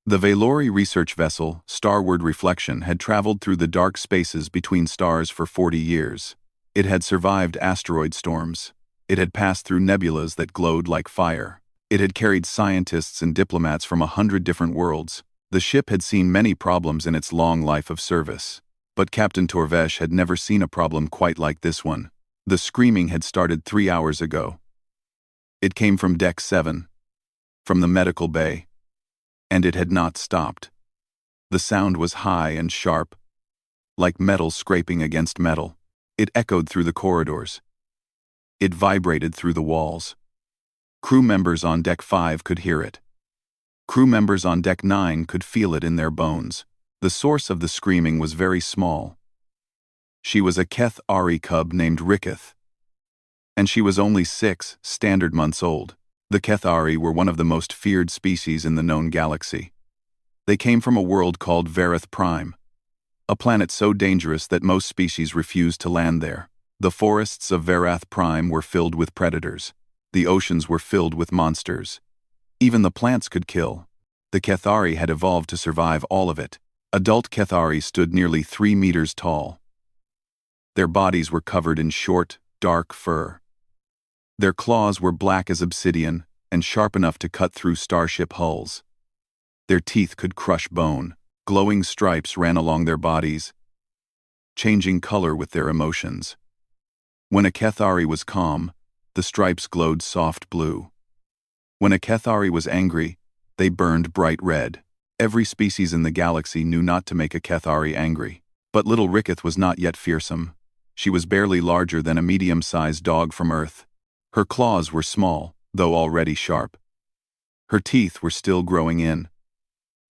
The Valori research vessel, Starward Reflection, had traveled through the dark spaces between stars for 40 years. It had survived asteroid storms. It had passed through nebulas that glowed like fire. It had carried scientists and diplomats from 100 different worlds. The ship had seen many problems in its long life of service. But Captain Torvesh had never seen a problem quite like this one. The screaming had started 3 hours ago. It came from Deck 7, from the medical bay. And it had not stopped. The sound was high and sharp, like metal scraping against metal. It echoed through the corridors. It vibrated through the walls. Crew members on Deck 5 could hear it. Crew members on Deck 9 could feel it in their bones. The source of the screaming was very small. She was a Keth Ari cub named Ricketh. And she was only 6 standard months old. The Kethari were one of the most feared species in the known galaxy. They came from a world called Vareth Prime, a planet so dangerous that most species refused to land there. The forests of Vareth Prime were filled with predators. The oceans were filled with monsters. Even the plants could kill. The Kethari had evolved to survive all of it. Adult Kethari stood nearly 3 meters tall. Their bodies were covered in short, dark fur. Their claws were black as obsidian and sharp enough to cut through starship hulls. Their teeth could crush bone. Glowing stripes ran along their bodies, changing color with their emotions. When a Kethari was calm, the stripes glowed soft blue. When a Kethari was angry, they burned bright red. Every species in the galaxy knew not to make a Kethari angry. But little Ricketh was not yet fearsome. She was barely larger than a medium-sized dog from Earth. Her claws were small, though already sharp. Her teeth were still growing in.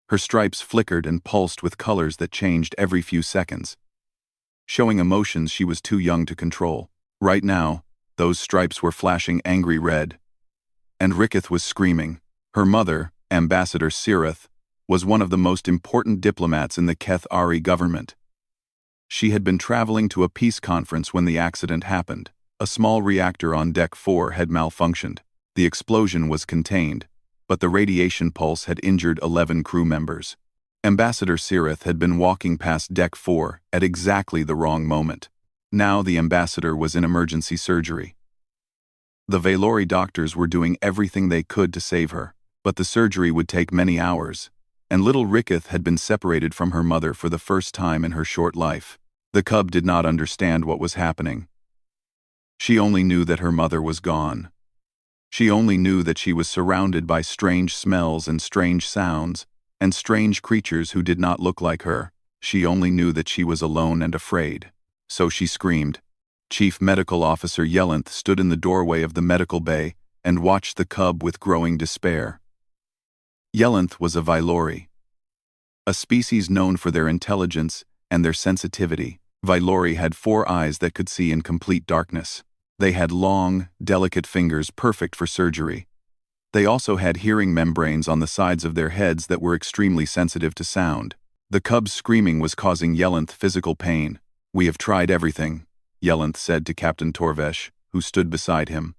Her stripes flickered and pulsed with colors that changed every few seconds, showing emotions she was too young to control. Right now, those stripes were flashing angry red. And Ricketh was screaming. Her mother, Ambassador Sirith, was one of the most important diplomats in the Keth Ari government. She had been traveling to a peace conference when the accident happened. A small reactor on Deck 4 had malfunctioned. The explosion was contained, but the radiation pulse had injured 11 crew members. Ambassador Sirith had been walking past Deck 4 at exactly the wrong moment. Now the ambassador was in emergency surgery. The Valori doctors were doing everything they could to save her, but the surgery would take many hours, and little Ricketh had been separated from her mother for the first time in her short life. The cub did not understand what was happening. She only knew that her mother was gone. She only knew that she was surrounded by strange smells and strange sounds, and strange creatures who did not look like her. She only knew that she was alone and afraid. So she screamed. Chief Medical Officer Yelenth stood in the doorway of the medical bay and watched the cub with growing despair. Yelenth was a Valori, a species known for their intelligence and their sensitivity. Valori had 4 eyes that could see in complete darkness. They had long, delicate fingers perfect for surgery. They also had hearing membranes on the sides of their heads that were extremely sensitive to sound. The cub's screaming was causing Yelenth physical pain. "We have tried everything," Yelenth said to Captain Torvesh, who stood beside him.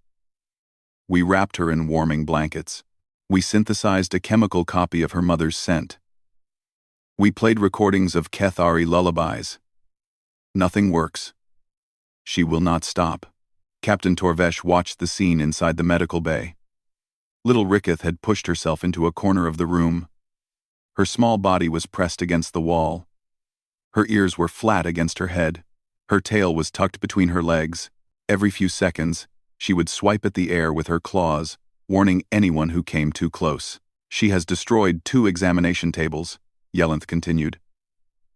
"We wrapped her in warming blankets. We synthesized a chemical copy of her mother's scent. We played recordings of Keth Ari lullabies. Nothing works. She will not stop." Captain Torvesh watched the scene inside the medical bay. Little Ricketh had pushed herself into a corner of the room. Her small body was pressed against the wall. Her ears were flat against her head. Her tail was tucked between her legs. Every few seconds, she would swipe at the air with her claws, warning anyone who came too close. "She has destroyed 2 examination tables," Yelenth continued.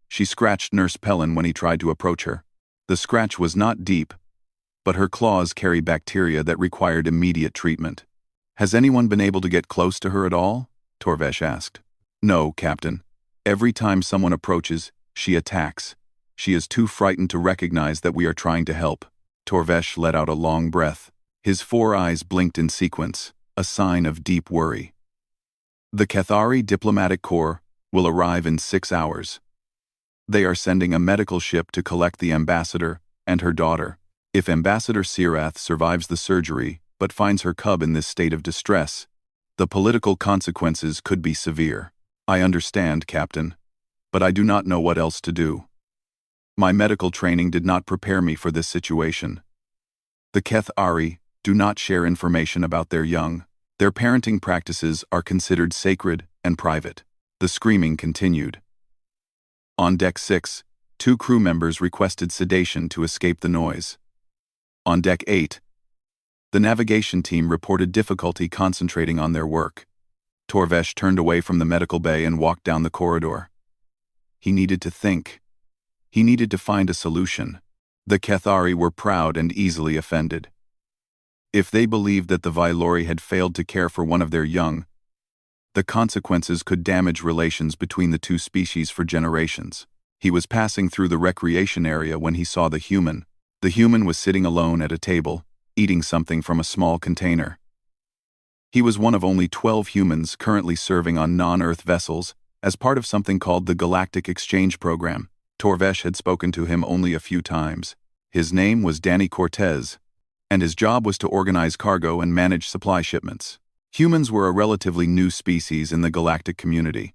She scratched Nurse Pellin when he tried to approach her. The scratch was not deep, but her claws carry bacteria that required immediate treatment. "Has anyone been able to get close to her at all?" Torvesh asked. "No, Captain. Every time someone approaches, she attacks. She is too frightened to recognize that we are trying to help." Torvesh let out a long breath. His 4 eyes blinked in sequence, a sign of deep worry. "The Kethari Diplomatic Corps will arrive in 6 hours. They are sending a medical ship to collect the ambassador and her daughter. If Ambassador Sirath survives the surgery but finds her cub in this state of distress, the political consequences could be severe." I understand, Captain, but I do not know what else to do. My medical training did not prepare me for this situation. The Kethari do not share information about their young. Their parenting practices are considered sacred and private. The screaming continued. On Deck 6, 2 crew members requested sedation to escape the noise. On Deck 8, the navigation team reported difficulty concentrating on their work. Torvesh turned away from the medical bay and walked down the corridor. He needed to think. He needed to find a solution. The Kethari were proud and easily offended. If they believed that the Vailori had failed to care for one of their young, the consequences could damage relations between the two species for generations. He was passing through the recreation area when he saw the human. The human was sitting alone at a table, eating something from a small container. He was one of only 12 humans currently serving on non-Earth vessels as part of something called the Galactic Exchange Program. Torvesh had spoken to him only a few times. His name was Danny Cortez, and his job was to organize cargo and manage supply shipments. Humans were a relatively new species in the galactic community.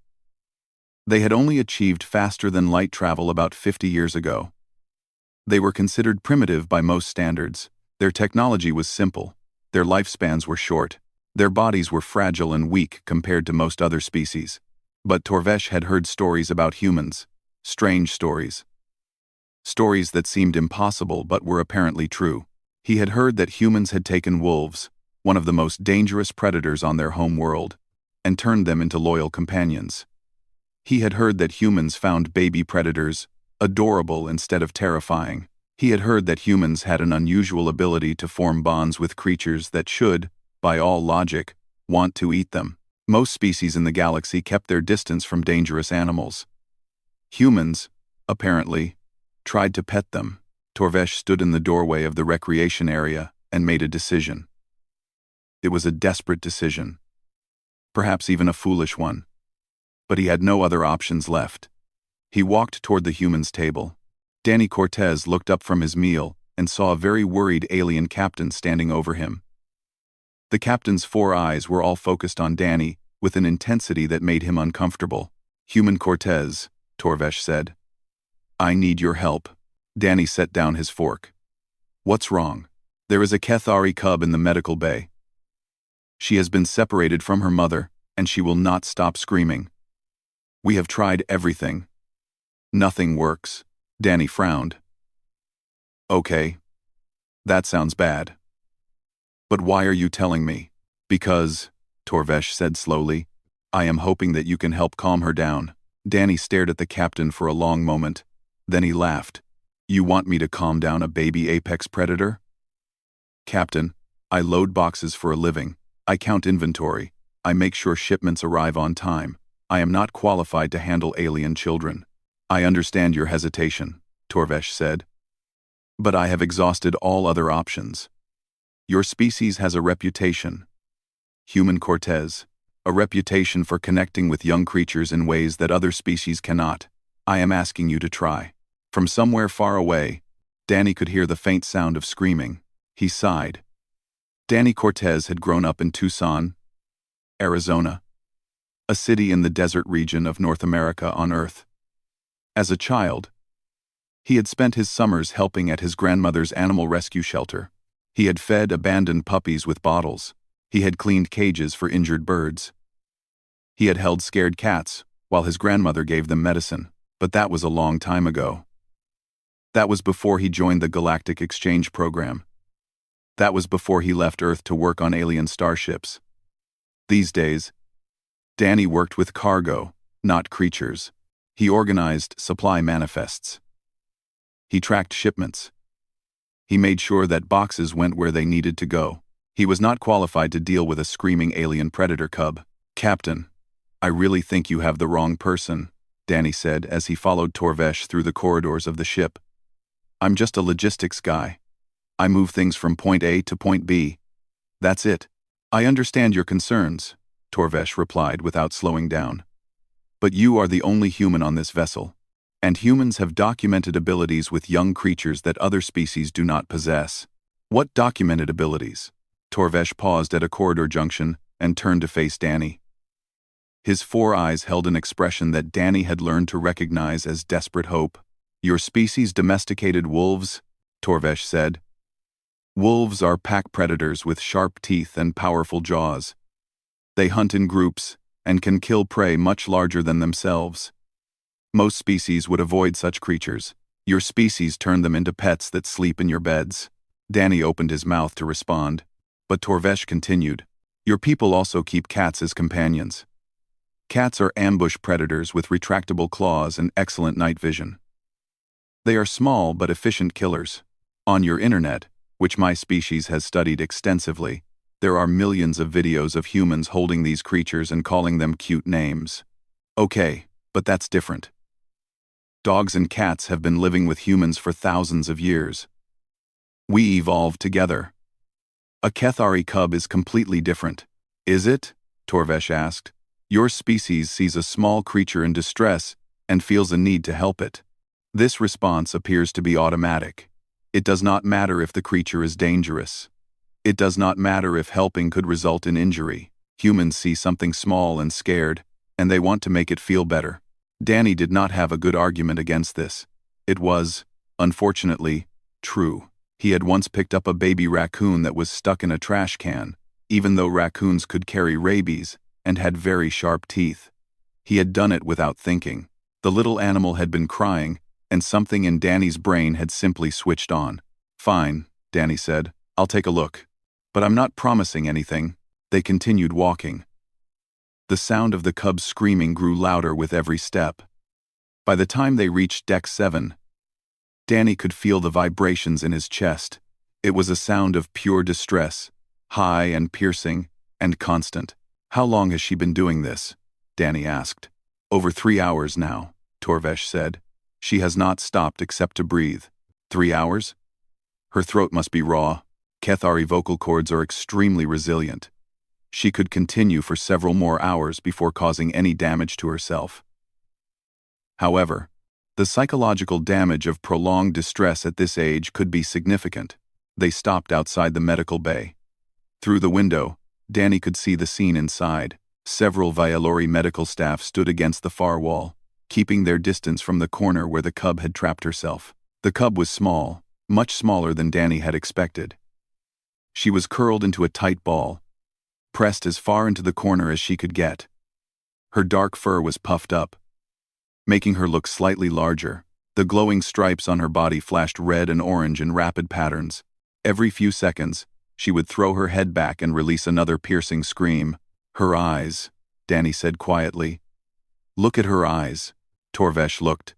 They had only achieved faster-than-light travel about 50 years ago. They were considered primitive by most standards. Their technology was simple. Their lifespans were short. Their bodies were fragile and weak compared to most other species. But Torvesh had heard stories about humans. Strange stories. Stories that seemed impossible but were apparently true. He had heard that humans had taken wolves, one of the most dangerous predators on their home world, and turned them into loyal companions. He had heard that humans found baby predators adorable instead of terrifying. He had heard that humans had an unusual ability to form bonds with creatures that should, by all logic, want to eat them. Most species in the galaxy kept their distance from dangerous animals. Humans, apparently, tried to pet them. Torvesh stood in the doorway of the recreation area and made a decision. It was a desperate decision. Perhaps even a foolish one. But he had no other options left. He walked toward the human's table. Danny Cortez looked up from his meal and saw a very worried alien captain standing over him. The captain's 4 eyes were all focused on Danny with an intensity that made him uncomfortable. "Human Cortez," Torvesh said. "I need your help." Danny set down his fork. "What's wrong?" "There is a Kethari cub in the medical bay. She has been separated from her mother, and she will not stop screaming. We have tried everything. Nothing works." Danny frowned. "Okay. That sounds bad. But why are you telling me?" "Because," Torvesh said slowly, "I am hoping that you can help calm her down." Danny stared at the captain for a long moment. Then he laughed. "You want me to calm down a baby apex predator?" "Captain, I load boxes for a living. I count inventory. I make sure shipments arrive on time. I am not qualified to handle alien children." "I understand your hesitation," Torvesh said. "But I have exhausted all other options. Your species has a reputation. Human Cortez. A reputation for connecting with young creatures in ways that other species cannot. I am asking you to try." From somewhere far away, Danny could hear the faint sound of screaming. He sighed. Danny Cortez had grown up in Tucson, Arizona, a city in the desert region of North America on Earth. As a child, he had spent his summers helping at his grandmother's animal rescue shelter. He had fed abandoned puppies with bottles. He had cleaned cages for injured birds. He had held scared cats while his grandmother gave them medicine, but that was a long time ago. That was before he joined the Galactic Exchange Program. That was before he left Earth to work on alien starships. These days, Danny worked with cargo, not creatures. He organized supply manifests. He tracked shipments. He made sure that boxes went where they needed to go. He was not qualified to deal with a screaming alien predator cub. "Captain, I really think you have the wrong person," Danny said as he followed Torvesh through the corridors of the ship. "I'm just a logistics guy. I move things from point A to point B. That's it." "I understand your concerns," Torvesh replied without slowing down. "But you are the only human on this vessel, and humans have documented abilities with young creatures that other species do not possess." "What documented abilities?" Torvesh paused at a corridor junction and turned to face Danny. His 4 eyes held an expression that Danny had learned to recognize as desperate hope. "Your species domesticated wolves?" Torvesh said. "Wolves are pack predators with sharp teeth and powerful jaws. They hunt in groups and can kill prey much larger than themselves. Most species would avoid such creatures. Your species turned them into pets that sleep in your beds." Danny opened his mouth to respond, but Torvesh continued. "Your people also keep cats as companions. Cats are ambush predators with retractable claws and excellent night vision. They are small but efficient killers. On your internet, which my species has studied extensively, there are millions of videos of humans holding these creatures and calling them cute names. Okay, but that's different. Dogs and cats have been living with humans for thousands of years. We evolved together. A Kethari cub is completely different. Is it?" Torvesh asked. "Your species sees a small creature in distress and feels a need to help it. This response appears to be automatic. It does not matter if the creature is dangerous. It does not matter if helping could result in injury. Humans see something small and scared, and they want to make it feel better." Danny did not have a good argument against this. It was, unfortunately, true. He had once picked up a baby raccoon that was stuck in a trash can, even though raccoons could carry rabies and had very sharp teeth. He had done it without thinking. The little animal had been crying, and something in Danny's brain had simply switched on. "Fine," Danny said. "I'll take a look. But I'm not promising anything." They continued walking. The sound of the cub's screaming grew louder with every step. By the time they reached Deck 7, Danny could feel the vibrations in his chest. It was a sound of pure distress, high and piercing, and constant. "How long has she been doing this?" Danny asked. "Over 3 hours now," Torvesh said. "She has not stopped except to breathe." 3 hours? Her throat must be raw. Kethari vocal cords are extremely resilient. She could continue for several more hours before causing any damage to herself. However, the psychological damage of prolonged distress at this age could be significant. They stopped outside the medical bay. Through the window, Danny could see the scene inside. Several Vialori medical staff stood against the far wall, keeping their distance from the corner where the cub had trapped herself. The cub was small, much smaller than Danny had expected. She was curled into a tight ball, pressed as far into the corner as she could get. Her dark fur was puffed up, making her look slightly larger. The glowing stripes on her body flashed red and orange in rapid patterns. Every few seconds, she would throw her head back and release another piercing scream. "Her eyes," Danny said quietly. "Look at her eyes." Torvesh looked.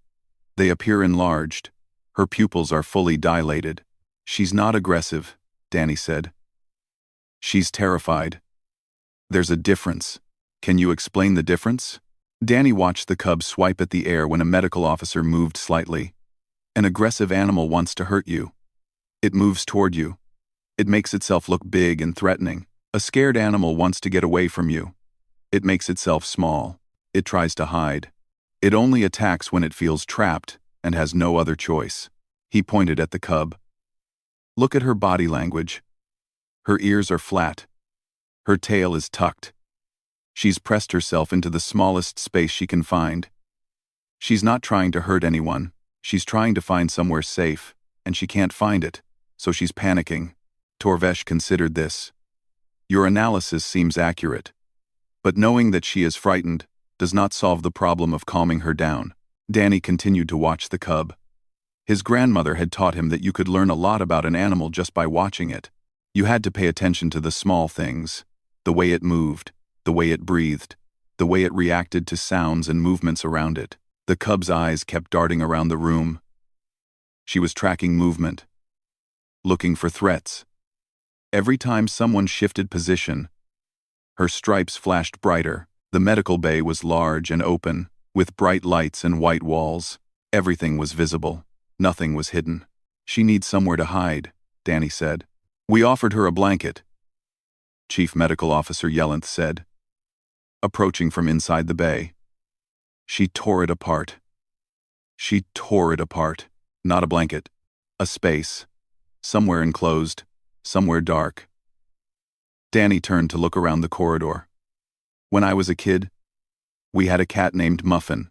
"They appear enlarged. Her pupils are fully dilated." "She's not aggressive," Danny said. "She's terrified. There's a difference. Can you explain the difference?" Danny watched the cub swipe at the air when a medical officer moved slightly. "An aggressive animal wants to hurt you. It moves toward you. It makes itself look big and threatening. A scared animal wants to get away from you. It makes itself small. It tries to hide. It only attacks when it feels trapped and has no other choice." He pointed at the cub. "Look at her body language. Her ears are flat. Her tail is tucked. She's pressed herself into the smallest space she can find. She's not trying to hurt anyone. She's trying to find somewhere safe, and she can't find it, so she's panicking." Torvesh considered this. "Your analysis seems accurate. But knowing that she is frightened does not solve the problem of calming her down." Danny continued to watch the cub. His grandmother had taught him that you could learn a lot about an animal just by watching it. You had to pay attention to the small things, the way it moved, the way it breathed, the way it reacted to sounds and movements around it. The cub's eyes kept darting around the room. She was tracking movement, looking for threats. Every time someone shifted position, her stripes flashed brighter. The medical bay was large and open, with bright lights and white walls. Everything was visible. Nothing was hidden. "She needs somewhere to hide," Danny said. "We offered her a blanket," Chief Medical Officer Yelenth said, approaching from inside the bay. She tore it apart. She tore it apart. Not a blanket. A space. Somewhere enclosed. Somewhere dark. Danny turned to look around the corridor. "When I was a kid, We had a cat named Muffin,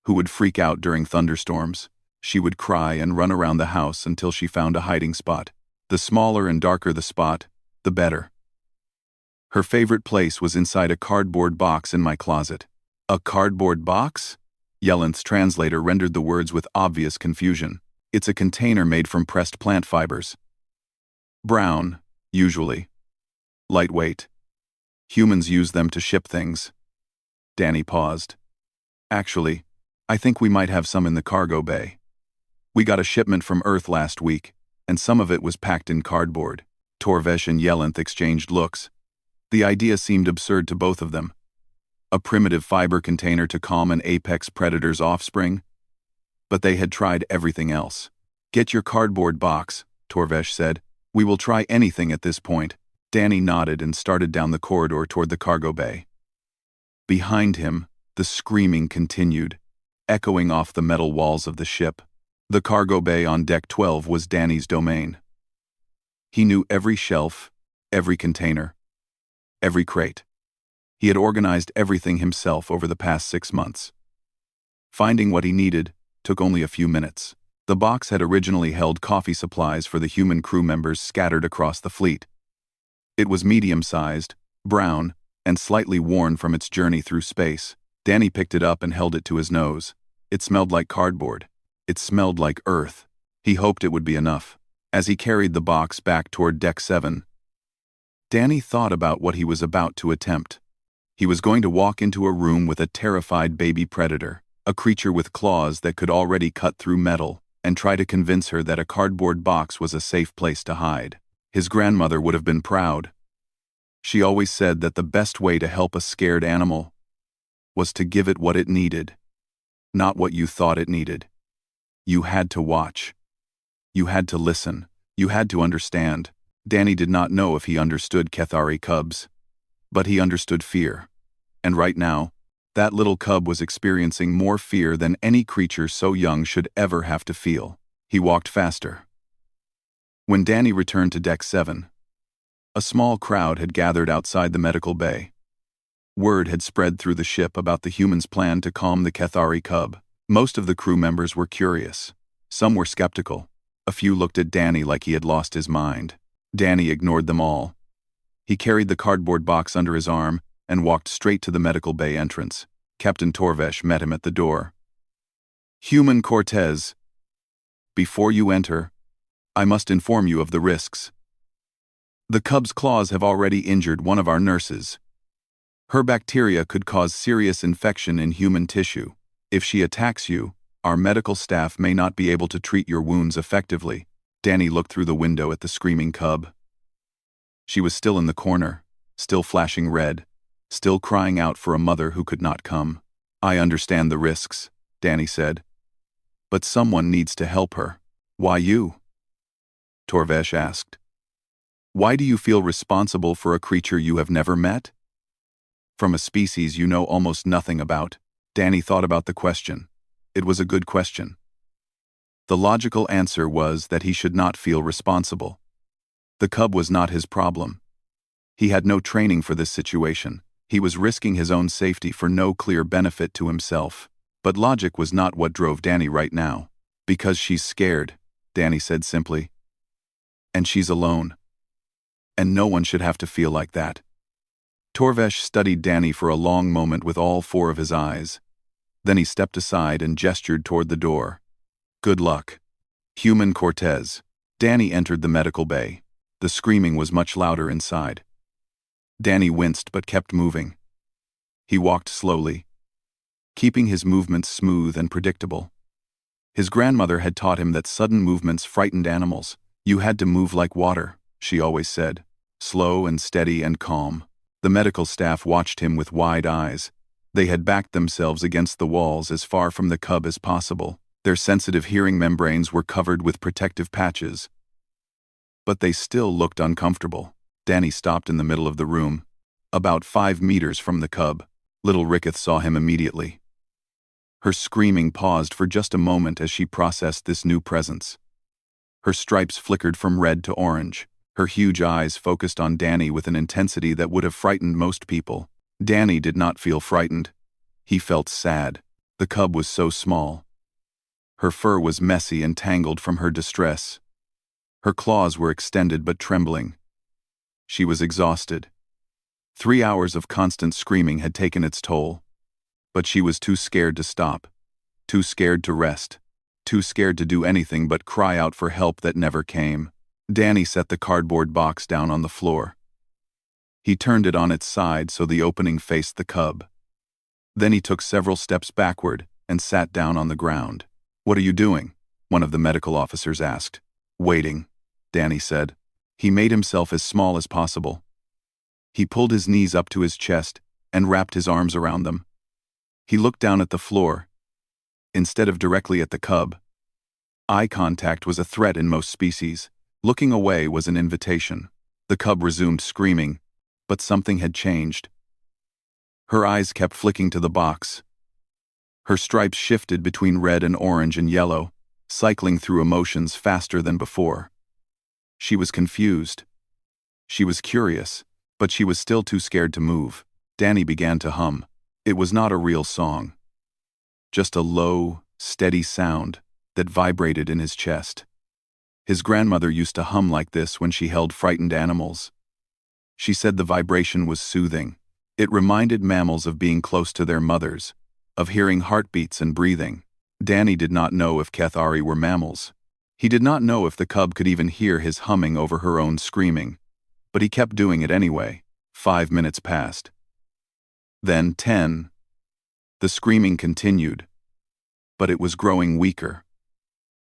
who would freak out during thunderstorms. She would cry and run around the house until she found a hiding spot. The smaller and darker the spot, the better. Her favorite place was inside a cardboard box in my closet. A cardboard box? Yellenth's translator rendered the words with obvious confusion. It's a container made from pressed plant fibers. Brown, usually. Lightweight. Humans use them to ship things. Danny paused. Actually, I think we might have some in the cargo bay. We got a shipment from Earth last week, and some of it was packed in cardboard. Torvesh and Yellenth exchanged looks. The idea seemed absurd to both of them. A primitive fiber container to calm an apex predator's offspring? But they had tried everything else. Get your cardboard box, Torvesh said. We will try anything at this point. Danny nodded and started down the corridor toward the cargo bay. Behind him, the screaming continued, echoing off the metal walls of the ship. The cargo bay on Deck 12 was Danny's domain. He knew every shelf, every container, every crate. He had organized everything himself over the past 6 months. Finding what he needed took only a few minutes. The box had originally held coffee supplies for the human crew members scattered across the fleet. It was medium-sized, brown, and slightly worn from its journey through space. Danny picked it up and held it to his nose. It smelled like cardboard. It smelled like Earth. He hoped it would be enough. As he carried the box back toward Deck 7, Danny thought about what he was about to attempt. He was going to walk into a room with a terrified baby predator, a creature with claws that could already cut through metal, and try to convince her that a cardboard box was a safe place to hide. His grandmother would have been proud. She always said that the best way to help a scared animal was to give it what it needed, not what you thought it needed. You had to watch. You had to listen. You had to understand. Danny did not know if he understood Kethari cubs, but he understood fear. And right now, that little cub was experiencing more fear than any creature so young should ever have to feel. He walked faster. When Danny returned to Deck 7, a small crowd had gathered outside the medical bay. Word had spread through the ship about the humans' plan to calm the Kethari cub. Most of the crew members were curious. Some were skeptical. A few looked at Danny like he had lost his mind. Danny ignored them all. He carried the cardboard box under his arm and walked straight to the medical bay entrance. Captain Torvesh met him at the door. "Human Cortez, before you enter, I must inform you of the risks. The cub's claws have already injured one of our nurses. Her bacteria could cause serious infection in human tissue. If she attacks you, our medical staff may not be able to treat your wounds effectively." Danny looked through the window at the screaming cub. She was still in the corner, still flashing red, still crying out for a mother who could not come. "I understand the risks," Danny said. "But someone needs to help her." "Why you?" Torvesh asked. "Why do you feel responsible for a creature you have never met? From a species you know almost nothing about." Danny thought about the question. It was a good question. The logical answer was that he should not feel responsible. The cub was not his problem. He had no training for this situation. He was risking his own safety for no clear benefit to himself. But logic was not what drove Danny right now. "Because she's scared," Danny said simply. "And she's alone. And no one should have to feel like that." Torvesh studied Danny for a long moment with all 4 of his eyes. Then he stepped aside and gestured toward the door. "Good luck. Human Cortez." Danny entered the medical bay. The screaming was much louder inside. Danny winced but kept moving. He walked slowly, keeping his movements smooth and predictable. His grandmother had taught him that sudden movements frightened animals. "You had to move like water," she always said. Slow and steady and calm. The medical staff watched him with wide eyes. They had backed themselves against the walls as far from the cub as possible. Their sensitive hearing membranes were covered with protective patches. But they still looked uncomfortable. Danny stopped in the middle of the room, about 5 meters from the cub. Little Ricketh saw him immediately. Her screaming paused for just a moment as she processed this new presence. Her stripes flickered from red to orange. Her huge eyes focused on Danny with an intensity that would have frightened most people. Danny did not feel frightened. He felt sad. The cub was so small. Her fur was messy and tangled from her distress. Her claws were extended but trembling. She was exhausted. 3 hours of constant screaming had taken its toll. But she was too scared to stop, too scared to rest, too scared to do anything but cry out for help that never came. Danny set the cardboard box down on the floor. He turned it on its side so the opening faced the cub. Then he took several steps backward and sat down on the ground. "What are you doing?" one of the medical officers asked. "Waiting," Danny said. He made himself as small as possible. He pulled his knees up to his chest and wrapped his arms around them. He looked down at the floor, instead of directly at the cub. Eye contact was a threat in most species. Looking away was an invitation. The cub resumed screaming, but something had changed. Her eyes kept flicking to the box. Her stripes shifted between red and orange and yellow, cycling through emotions faster than before. She was confused. She was curious, but she was still too scared to move. Danny began to hum. It was not a real song. Just a low, steady sound that vibrated in his chest. His grandmother used to hum like this when she held frightened animals. She said the vibration was soothing. It reminded mammals of being close to their mothers, of hearing heartbeats and breathing. Danny did not know if Kethari were mammals. He did not know if the cub could even hear his humming over her own screaming, but he kept doing it anyway. 5 minutes passed. Then 10. The screaming continued, but it was growing weaker.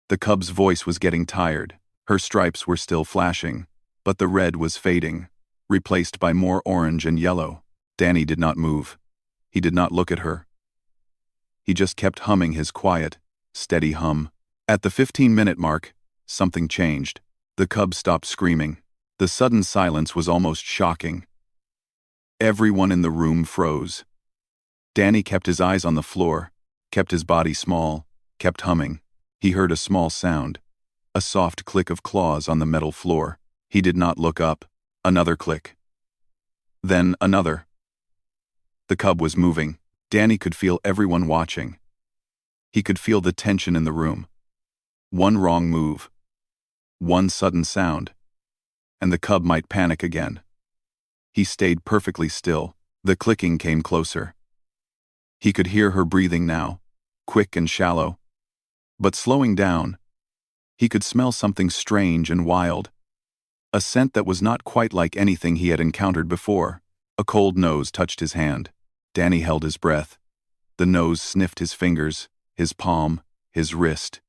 The cub's voice was getting tired. Her stripes were still flashing, but the red was fading, replaced by more orange and yellow. Danny did not move. He did not look at her. He just kept humming his quiet, steady hum. At the 15-minute mark, something changed. The cub stopped screaming. The sudden silence was almost shocking. Everyone in the room froze. Danny kept his eyes on the floor, kept his body small, kept humming. He heard a small sound, a soft click of claws on the metal floor. He did not look up. Another click. Then another. The cub was moving. Danny could feel everyone watching. He could feel the tension in the room. One wrong move, one sudden sound, and the cub might panic again. He stayed perfectly still. The clicking came closer. He could hear her breathing now, quick and shallow. But slowing down, he could smell something strange and wild. A scent that was not quite like anything he had encountered before. A cold nose touched his hand. Danny held his breath. The nose sniffed his fingers, his palm, his wrist.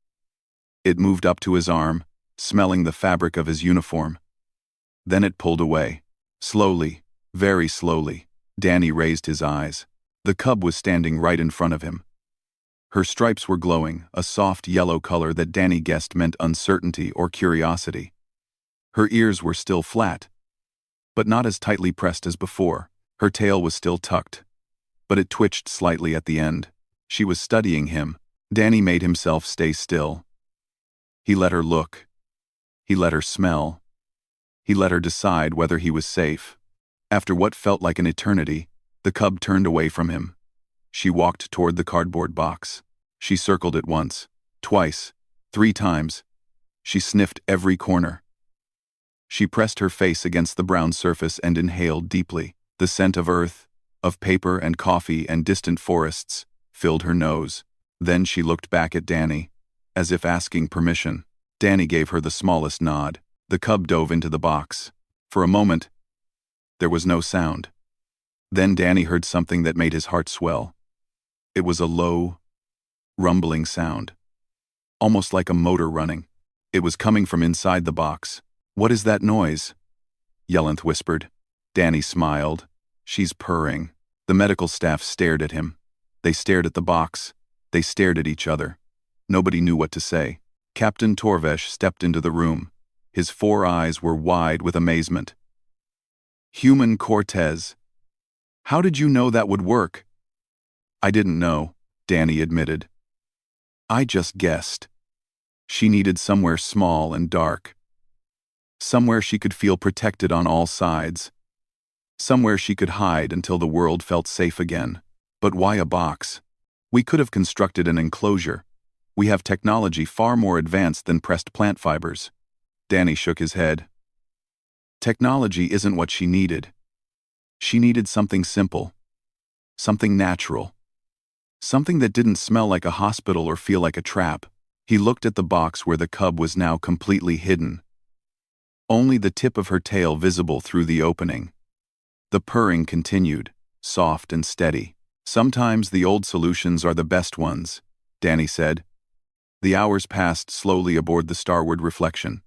It moved up to his arm, smelling the fabric of his uniform. Then it pulled away. Slowly, very slowly. Danny raised his eyes. The cub was standing right in front of him. Her stripes were glowing, a soft yellow color that Danny guessed meant uncertainty or curiosity. Her ears were still flat, but not as tightly pressed as before. Her tail was still tucked, but it twitched slightly at the end. She was studying him. Danny made himself stay still. He let her look. He let her smell. He let her decide whether he was safe. After what felt like an eternity, the cub turned away from him. She walked toward the cardboard box. She circled it once, twice, 3 times. She sniffed every corner. She pressed her face against the brown surface and inhaled deeply. The scent of earth, of paper and coffee and distant forests, filled her nose. Then she looked back at Danny, as if asking permission. Danny gave her the smallest nod. The cub dove into the box. For a moment, there was no sound. Then Danny heard something that made his heart swell. It was a low, rumbling sound, almost like a motor running. It was coming from inside the box. "What is that noise?" Yellenth whispered. Danny smiled. "She's purring." The medical staff stared at him. They stared at the box. They stared at each other. Nobody knew what to say. Captain Torvesh stepped into the room. His 4 eyes were wide with amazement. "Human Cortez. How did you know that would work?" "I didn't know," Danny admitted. "I just guessed. She needed somewhere small and dark. Somewhere she could feel protected on all sides. Somewhere she could hide until the world felt safe again. But why a box? We could have constructed an enclosure. We have technology far more advanced than pressed plant fibers. Danny shook his head. Technology isn't what she needed. She needed something simple. Something natural. Something that didn't smell like a hospital or feel like a trap. He looked at the box where the cub was now completely hidden. Only the tip of her tail visible through the opening. The purring continued, soft and steady. Sometimes the old solutions are the best ones, Danny said. The hours passed slowly aboard the Starward Reflection.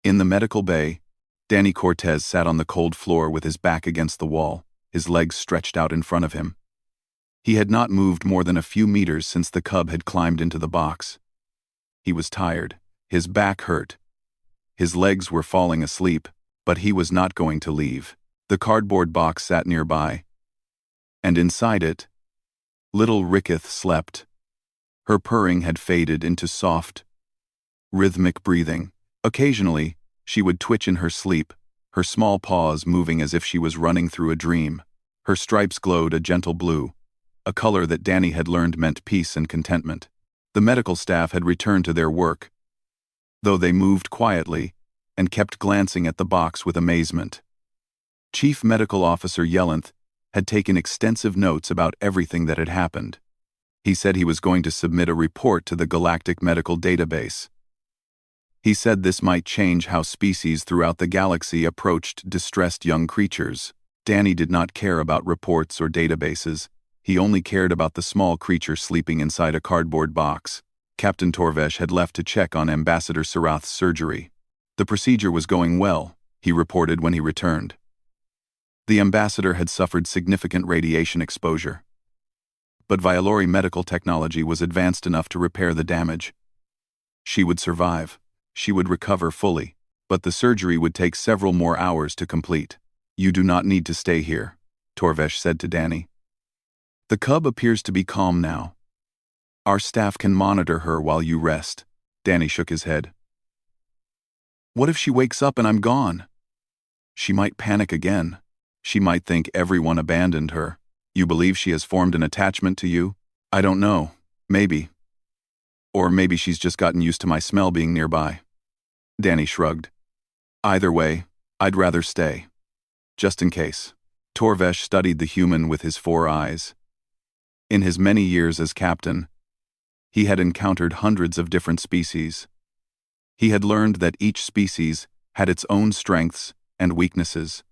In the medical bay, Danny Cortez sat on the cold floor with his back against the wall, his legs stretched out in front of him. He had not moved more than a few meters since the cub had climbed into the box. He was tired. His back hurt. His legs were falling asleep, but he was not going to leave. The cardboard box sat nearby. And inside it, little Ricketh slept. Her purring had faded into soft, rhythmic breathing. Occasionally, she would twitch in her sleep, her small paws moving as if she was running through a dream. Her stripes glowed a gentle blue, a color that Danny had learned meant peace and contentment. The medical staff had returned to their work, though they moved quietly and kept glancing at the box with amazement. Chief Medical Officer Yellenth had taken extensive notes about everything that had happened. He said he was going to submit a report to the Galactic Medical Database. He said this might change how species throughout the galaxy approached distressed young creatures. Danny did not care about reports or databases. He only cared about the small creature sleeping inside a cardboard box. Captain Torvesh had left to check on Ambassador Sarath's surgery. The procedure was going well, he reported when he returned. The ambassador had suffered significant radiation exposure. But Vialori medical technology was advanced enough to repair the damage. She would survive. She would recover fully, but the surgery would take several more hours to complete. You do not need to stay here, Torvesh said to Danny. The cub appears to be calm now. Our staff can monitor her while you rest. Danny shook his head. What if she wakes up and I'm gone? She might panic again. She might think everyone abandoned her. You believe she has formed an attachment to you? I don't know. Maybe. Or maybe she's just gotten used to my smell being nearby. Danny shrugged. Either way, I'd rather stay. Just in case. Torvesh studied the human with his 4 eyes. In his many years as captain, he had encountered hundreds of different species. He had learned that each species had its own strengths and weaknesses.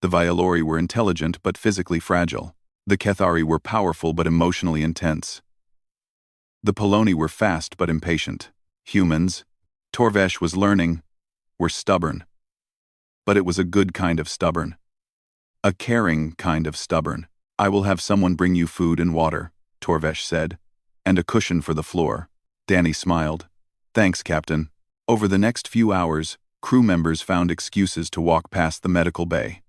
The Vialori were intelligent but physically fragile. The Kethari were powerful but emotionally intense. The Poloni were fast but impatient. Humans, Torvesh was learning, were stubborn. But it was a good kind of stubborn. A caring kind of stubborn. I will have someone bring you food and water, Torvesh said, and a cushion for the floor. Danny smiled. Thanks, Captain. Over the next few hours, crew members found excuses to walk past the medical bay.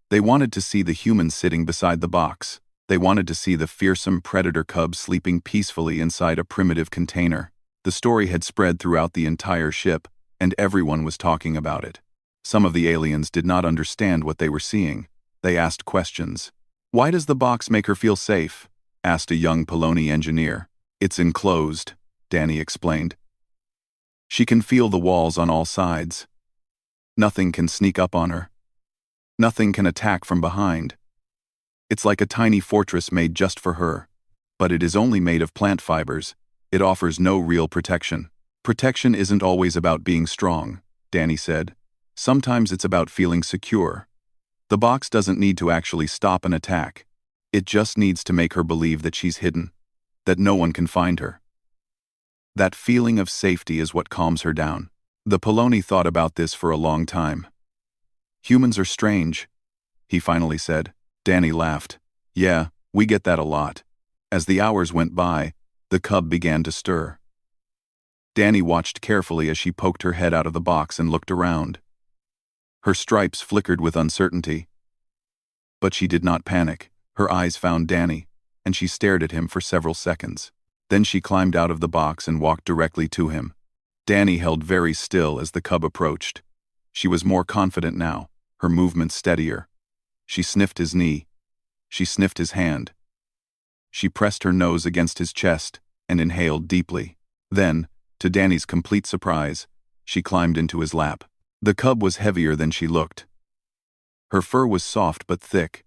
They wanted to see the human sitting beside the box. They wanted to see the fearsome predator cub sleeping peacefully inside a primitive container. The story had spread throughout the entire ship, and everyone was talking about it. Some of the aliens did not understand what they were seeing. They asked questions. Why does the box make her feel safe? Asked a young Poloni engineer. It's enclosed, Danny explained. She can feel the walls on all sides. Nothing can sneak up on her. Nothing can attack from behind. It's like a tiny fortress made just for her. But it is only made of plant fibers. It offers no real protection. Protection isn't always about being strong, Danny said. Sometimes it's about feeling secure. The box doesn't need to actually stop an attack. It just needs to make her believe that she's hidden, that no one can find her. That feeling of safety is what calms her down. The Poloni thought about this for a long time. Humans are strange, he finally said. Danny laughed. Yeah, we get that a lot. As the hours went by, the cub began to stir. Danny watched carefully as she poked her head out of the box and looked around. Her stripes flickered with uncertainty. But she did not panic. Her eyes found Danny, and she stared at him for several seconds. Then she climbed out of the box and walked directly to him. Danny held very still as the cub approached. She was more confident now, her movements steadier. She sniffed his knee. She sniffed his hand. She pressed her nose against his chest and inhaled deeply. Then, to Danny's complete surprise, she climbed into his lap. The cub was heavier than she looked. Her fur was soft but thick.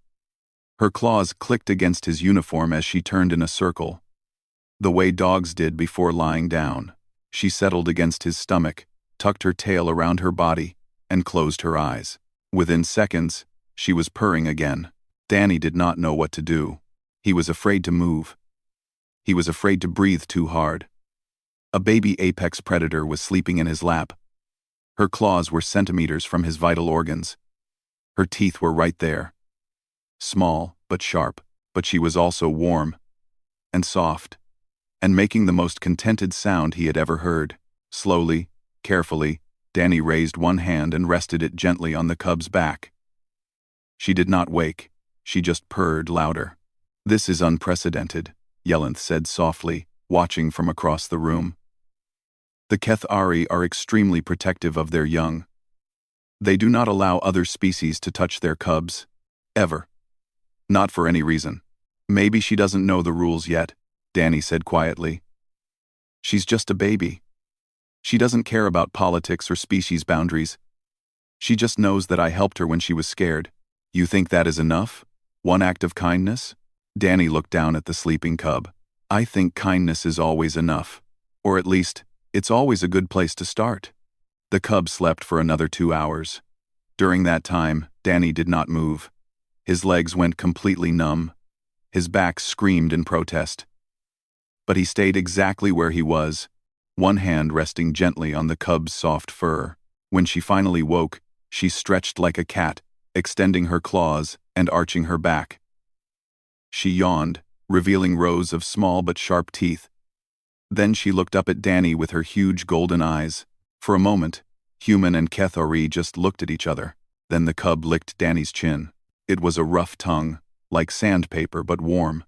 Her claws clicked against his uniform as she turned in a circle, the way dogs did before lying down. She settled against his stomach, tucked her tail around her body, and closed her eyes. Within seconds, she was purring again. Danny did not know what to do. He was afraid to move. He was afraid to breathe too hard. A baby apex predator was sleeping in his lap. Her claws were centimeters from his vital organs. Her teeth were right there. Small, but sharp, but she was also warm and soft, and making the most contented sound he had ever heard. Slowly, carefully, Danny raised one hand and rested it gently on the cub's back. She did not wake. She just purred louder. "This is unprecedented," Yellenth said softly, watching from across the room. "The Kethari are extremely protective of their young. They do not allow other species to touch their cubs. Ever. Not for any reason. Maybe she doesn't know the rules yet," Danny said quietly. "She's just a baby. She doesn't care about politics or species boundaries. She just knows that I helped her when she was scared." "You think that is enough? One act of kindness?" Danny looked down at the sleeping cub. "I think kindness is always enough. Or at least, it's always a good place to start." The cub slept for another 2 hours. During that time, Danny did not move. His legs went completely numb. His back screamed in protest. But he stayed exactly where he was, one hand resting gently on the cub's soft fur. When she finally woke, she stretched like a cat, extending her claws and arching her back. She yawned, revealing rows of small but sharp teeth. Then she looked up at Danny with her huge golden eyes. For a moment, human and Kethari just looked at each other. Then the cub licked Danny's chin. It was a rough tongue, like sandpaper but warm.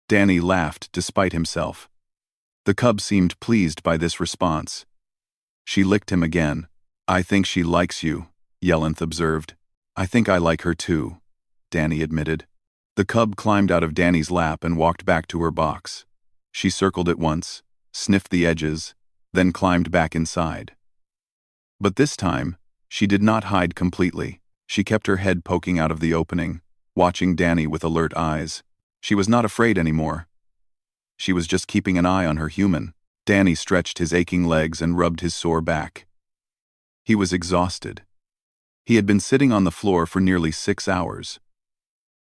Danny laughed despite himself. The cub seemed pleased by this response. She licked him again. "I think she likes you," Yellenth observed. "I think I like her too," Danny admitted. The cub climbed out of Danny's lap and walked back to her box. She circled it once, sniffed the edges, then climbed back inside. But this time, she did not hide completely. She kept her head poking out of the opening, watching Danny with alert eyes. She was not afraid anymore. She was just keeping an eye on her human. Danny stretched his aching legs and rubbed his sore back. He was exhausted. He had been sitting on the floor for nearly 6 hours.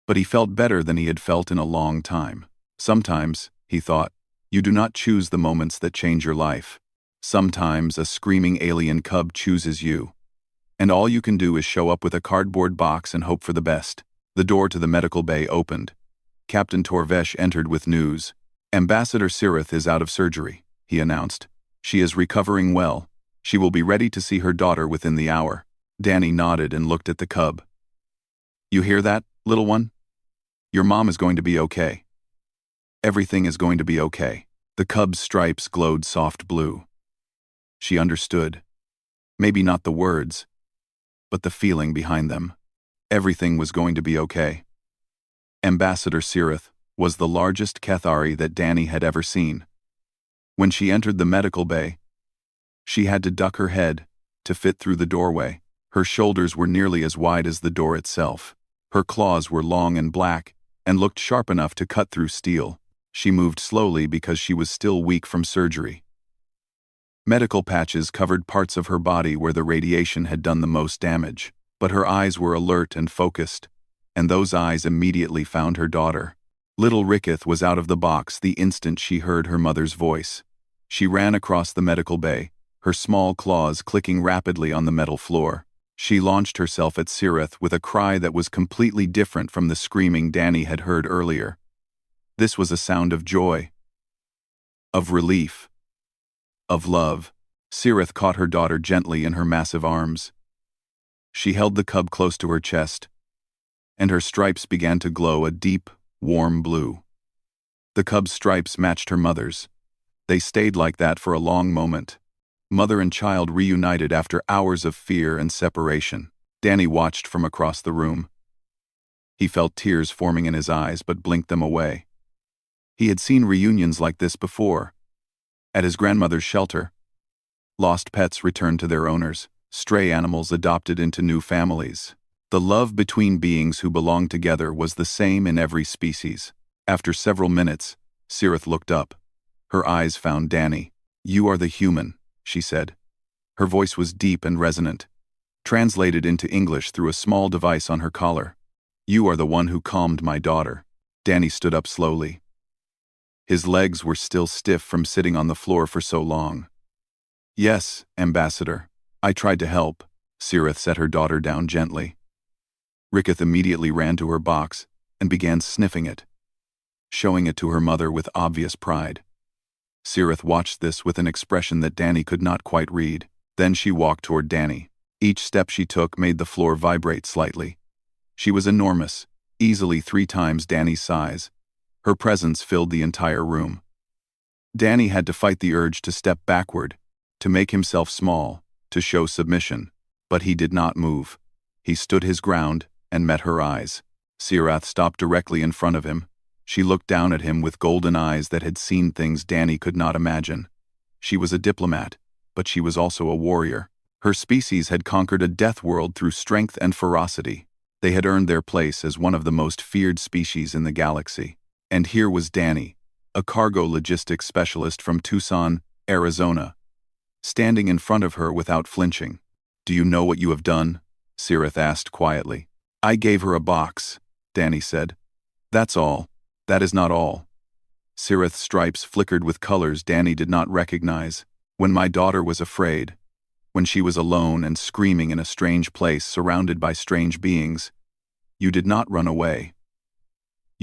But he felt better than he had felt in a long time. Sometimes, he thought, you do not choose the moments that change your life. Sometimes a screaming alien cub chooses you. And all you can do is show up with a cardboard box and hope for the best. The door to the medical bay opened. Captain Torvesh entered with news. "Ambassador Sirith is out of surgery," he announced. "She is recovering well. She will be ready to see her daughter within the hour." Danny nodded and looked at the cub. "You hear that, little one? Your mom is going to be okay. Everything is going to be okay." The cub's stripes glowed soft blue. She understood. Maybe not the words, but the feeling behind them. Everything was going to be okay. Ambassador Sirith was the largest Kethari that Danny had ever seen. When she entered the medical bay, she had to duck her head to fit through the doorway. Her shoulders were nearly as wide as the door itself. Her claws were long and black and looked sharp enough to cut through steel. She moved slowly because she was still weak from surgery. Medical patches covered parts of her body where the radiation had done the most damage, but her eyes were alert and focused, and those eyes immediately found her daughter. Little Ricketh was out of the box the instant she heard her mother's voice. She ran across the medical bay, her small claws clicking rapidly on the metal floor. She launched herself at Sirith with a cry that was completely different from the screaming Danny had heard earlier. This was a sound of joy, of relief, of love. Sirith caught her daughter gently in her massive arms. She held the cub close to her chest, and her stripes began to glow a deep, warm blue. The cub's stripes matched her mother's. They stayed like that for a long moment. Mother and child reunited after hours of fear and separation. Danny watched from across the room. He felt tears forming in his eyes but blinked them away. He had seen reunions like this before. At his grandmother's shelter, lost pets returned to their owners, stray animals adopted into new families. The love between beings who belonged together was the same in every species. After several minutes, Cirith looked up. Her eyes found Danny. "You are the human," she said. Her voice was deep and resonant, translated into English through a small device on her collar. "You are the one who calmed my daughter." Danny stood up slowly. His legs were still stiff from sitting on the floor for so long. "Yes, Ambassador. I tried to help." Cirith set her daughter down gently. Ricketh immediately ran to her box and began sniffing it, showing it to her mother with obvious pride. Cirith watched this with an expression that Danny could not quite read. Then she walked toward Danny. Each step she took made the floor vibrate slightly. She was enormous, easily 3 times Danny's size. Her presence filled the entire room. Danny had to fight the urge to step backward, to make himself small, to show submission. But he did not move. He stood his ground and met her eyes. Cirith stopped directly in front of him. She looked down at him with golden eyes that had seen things Danny could not imagine. She was a diplomat, but she was also a warrior. Her species had conquered a death world through strength and ferocity. They had earned their place as one of the most feared species in the galaxy. And here was Danny, a cargo logistics specialist from Tucson, Arizona, standing in front of her without flinching. "Do you know what you have done?" Cirith asked quietly. "I gave her a box," Danny said. "That's all. That is not all." Cirith's stripes flickered with colors Danny did not recognize. "When my daughter was afraid, when she was alone and screaming in a strange place surrounded by strange beings, you did not run away.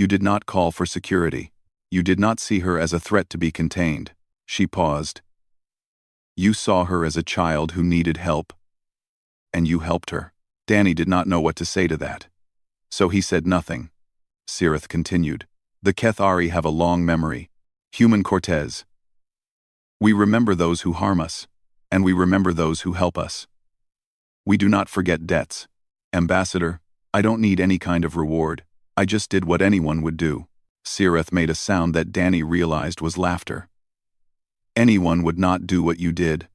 You did not call for security. You did not see her as a threat to be contained." She paused. "You saw her as a child who needed help. And you helped her." Danny did not know what to say to that, so he said nothing. Cirith continued. "The Kethari have a long memory. Human Cortez. We remember those who harm us, and we remember those who help us. We do not forget debts. Ambassador, I don't need any kind of reward. I just did what anyone would do." Cirith made a sound that Danny realized was laughter. "Anyone would not do what you did.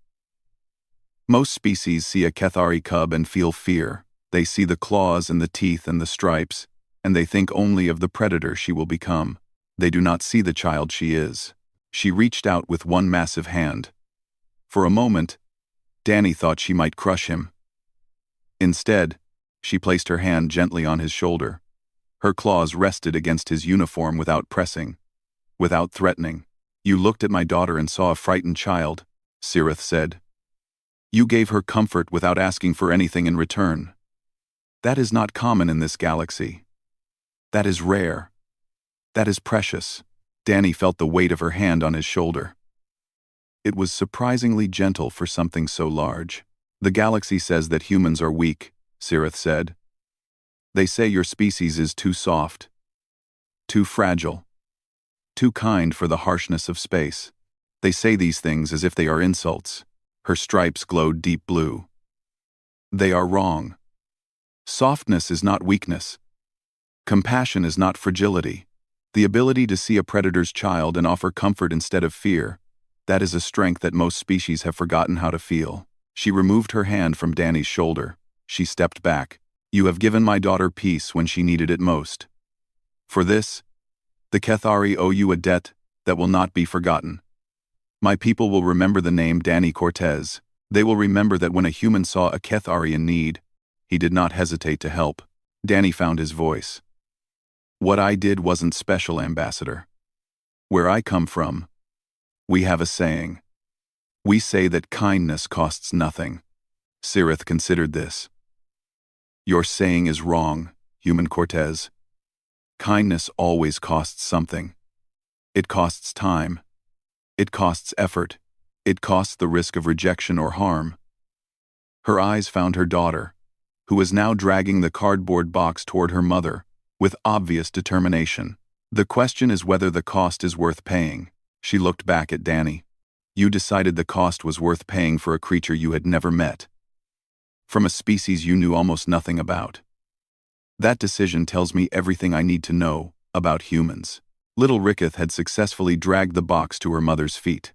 Most species see a Kethari cub and feel fear. They see the claws and the teeth and the stripes, and they think only of the predator she will become. They do not see the child she is." She reached out with one massive hand. For a moment, Danny thought she might crush him. Instead, she placed her hand gently on his shoulder. Her claws rested against his uniform without pressing, without threatening. "You looked at my daughter and saw a frightened child," Cirith said. "You gave her comfort without asking for anything in return. That is not common in this galaxy. That is rare. That is precious." Danny felt the weight of her hand on his shoulder. It was surprisingly gentle for something so large. "The galaxy says that humans are weak," Cirith said. "They say your species is too soft, too fragile, too kind for the harshness of space. They say these things as if they are insults." Her stripes glowed deep blue. "They are wrong. Softness is not weakness. Compassion is not fragility. The ability to see a predator's child and offer comfort instead of fear, that is a strength that most species have forgotten how to feel." She removed her hand from Danny's shoulder. She stepped back. "You have given my daughter peace when she needed it most. For this, the Kethari owe you a debt that will not be forgotten. My people will remember the name Danny Cortez. They will remember that when a human saw a Kethari in need, he did not hesitate to help." Danny found his voice. "What I did wasn't special, Ambassador. Where I come from, we have a saying. We say that kindness costs nothing." Cirith considered this. "Your saying is wrong, human Cortez. Kindness always costs something. It costs time. It costs effort. It costs the risk of rejection or harm." Her eyes found her daughter, who was now dragging the cardboard box toward her mother, with obvious determination. "The question is whether the cost is worth paying." She looked back at Danny. "You decided the cost was worth paying for a creature you had never met, from a species you knew almost nothing about. That decision tells me everything I need to know about humans." Little Ricketh had successfully dragged the box to her mother's feet.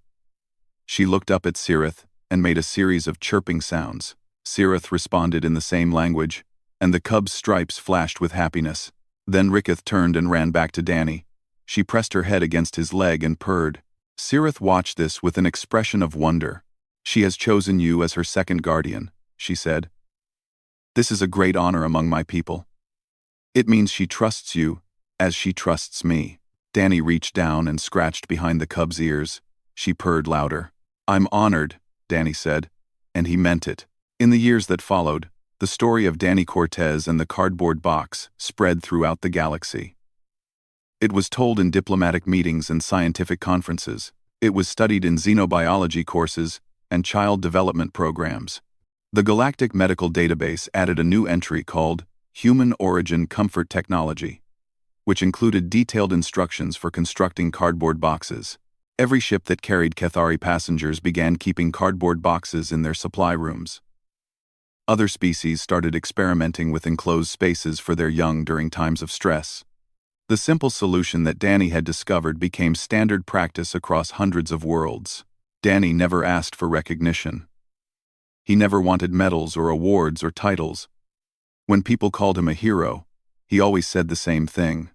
She looked up at Cirith and made a series of chirping sounds. Cirith responded in the same language, and the cub's stripes flashed with happiness. Then Ricketh turned and ran back to Danny. She pressed her head against his leg and purred. Cirith watched this with an expression of wonder. "She has chosen you as her second guardian," she said. "This is a great honor among my people. It means she trusts you, as she trusts me." Danny reached down and scratched behind the cub's ears. She purred louder. "I'm honored," Danny said, and he meant it. In the years that followed, the story of Danny Cortez and the cardboard box spread throughout the galaxy. It was told in diplomatic meetings and scientific conferences. It was studied in xenobiology courses and child development programs. The Galactic Medical Database added a new entry called Human Origin Comfort Technology, which included detailed instructions for constructing cardboard boxes. Every ship that carried Kethari passengers began keeping cardboard boxes in their supply rooms. Other species started experimenting with enclosed spaces for their young during times of stress. The simple solution that Danny had discovered became standard practice across hundreds of worlds. Danny never asked for recognition. He never wanted medals or awards or titles. When people called him a hero, he always said the same thing: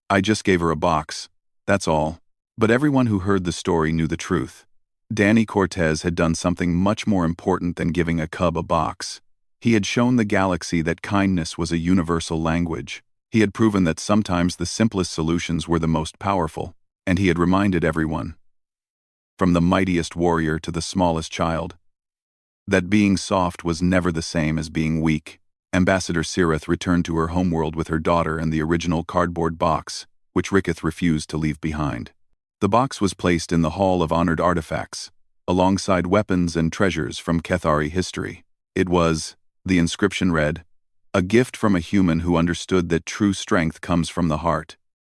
"I just gave her a box, that's all." But everyone who heard the story knew the truth. Danny Cortez had done something much more important than giving a cub a box. He had shown the galaxy that kindness was a universal language. He had proven that sometimes the simplest solutions were the most powerful, and he had reminded everyone, from the mightiest warrior to the smallest child, that being soft was never the same as being weak. Ambassador Cirith returned to her homeworld with her daughter and the original cardboard box, which Ricketh refused to leave behind. The box was placed in the Hall of Honored Artifacts, alongside weapons and treasures from Kethari history. It was, the inscription read, "A gift from a human who understood that true strength comes from the heart."